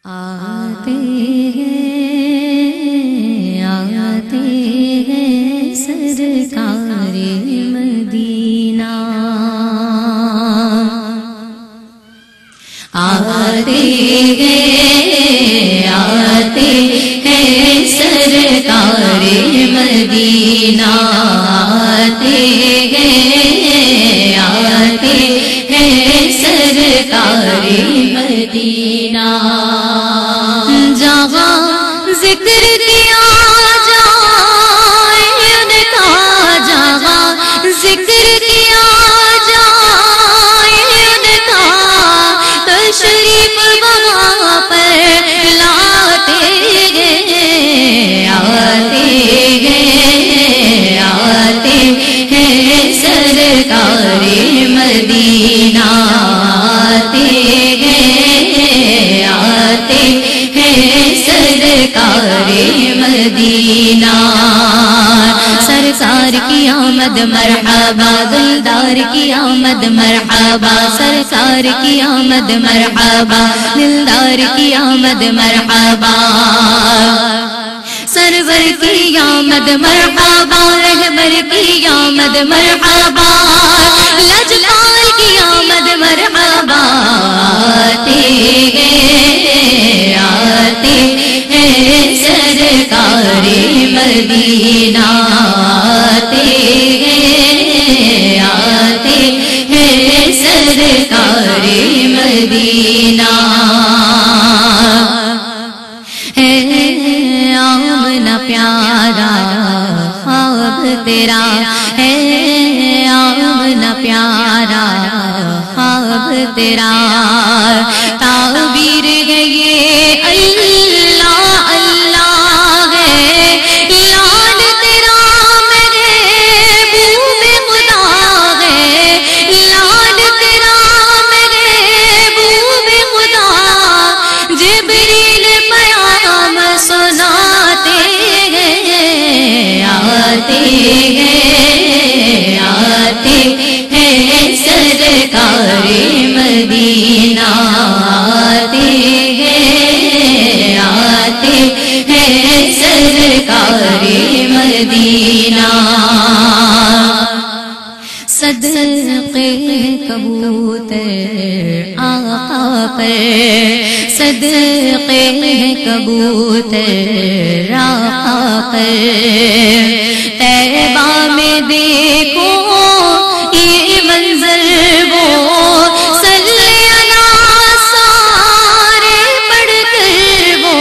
آتے ہیں سرکار مدینہ، آتے ہیں سرکار مدینہ، آتے ہیں سرکار مدینہ، جہاں ذکر کیا جائے ان کا، جہاں ذکر کیا جائے ان کا، تشریف وہاں پر لاتے ہیں، آتے ہیں سرکار مدینہ، آتے ہیں سرکار مدینہ، سرکار کی آمد مرحبا، دلدار کی آمد مرحبا، سرکار کی آمد مرحبا، دلدار کی آمد مرحبا، سرور کی آمد مرحبا، رہبر کی آمد مرحبا، لجپال کی آمد مرحبا، آتے ہیں سرکار مدینہ، آتے ہیں سرکار مدینہ، ہے آمنہ پیارا خواب تیرا، ہے آمنہ پیارا خواب تیرا، تعبیر ہے یہ اللہ اللہ ہے، لال تیرا محبوب خدا ہے، لال تیرا محبوب خدا، جبریل پیام سناتے ہیں، آتے ہیں سرکار مدینہ، آتے ہیں سرکار مدینہ، صدقے کبوتر آقا پر، صدقے کبوتر آقا پر، طیبہ میں دیکھو یہ منظر وہ، صلی اللہ سارے پڑھ کر وہ،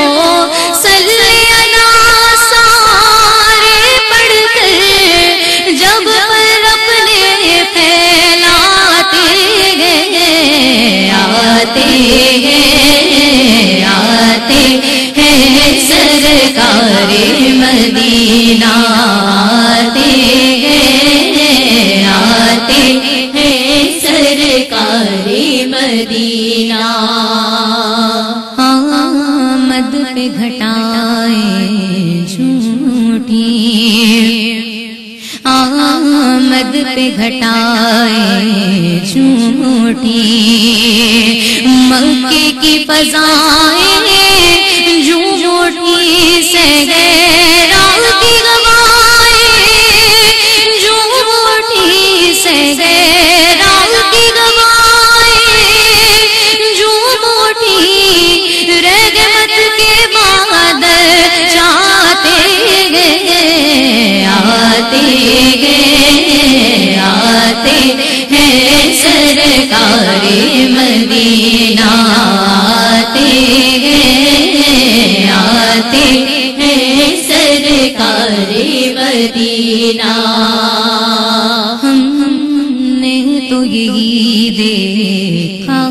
صلی اللہ سارے پڑھ کر، جب پر اپنے پھیلاتے ہیں، آتے ہیں سرکار مدینہ، آتے ہیں سرکار مدینہ، آمد پہ گھٹائیں جھوٹی، آمد پہ گھٹائیں جھوٹی، مکے کی فضائیں جھوٹی سے غیروں کی گواہیں، جھوٹی سے غیروں کی گواہیں، جھوٹی رحمت کے بادل چاہتے ہیں، آتے ہیں سرکار مدینہ، آتے ہیں سرکار مدینہ، ہم نے تو یہی دیکھا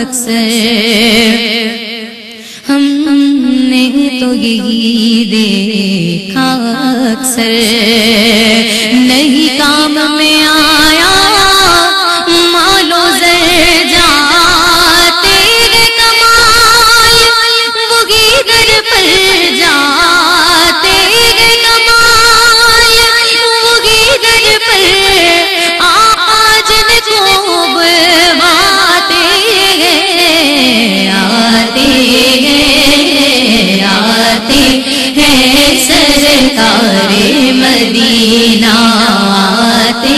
اکثر، ہم نے تو یہی دیکھا اکثر، نہیں کام میں آیا مال و زر جاتے ہیں کمال، وہی در پر جاتے ہیں کمال، وہی در پر آج کو بلواتے ہیں، آتے ہیں مدینہ آتے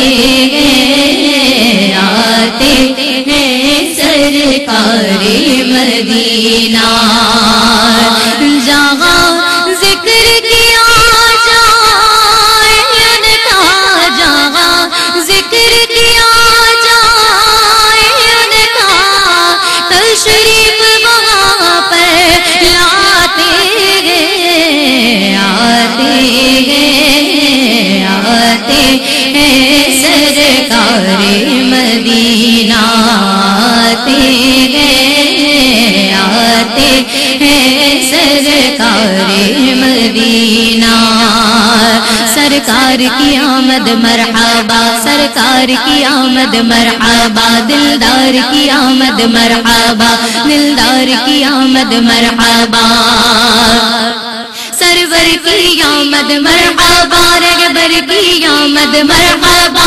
ہیں سرکار مدینہ جہاں ذکر کیا جائے ان کا جہاں ذکر کیا جائے ان کا تشریف وہاں پر لاتے ہیں سرکار مدینہ آتے ہیں سرکار مدینہ سرکار کی آمد مرحبا سرکار کی آمد مرحبا دلدار کی آمد مرحبا دلدار کی آمد مرحبا سرور کی آمد مرحبا رہبر کی آمد مرحبا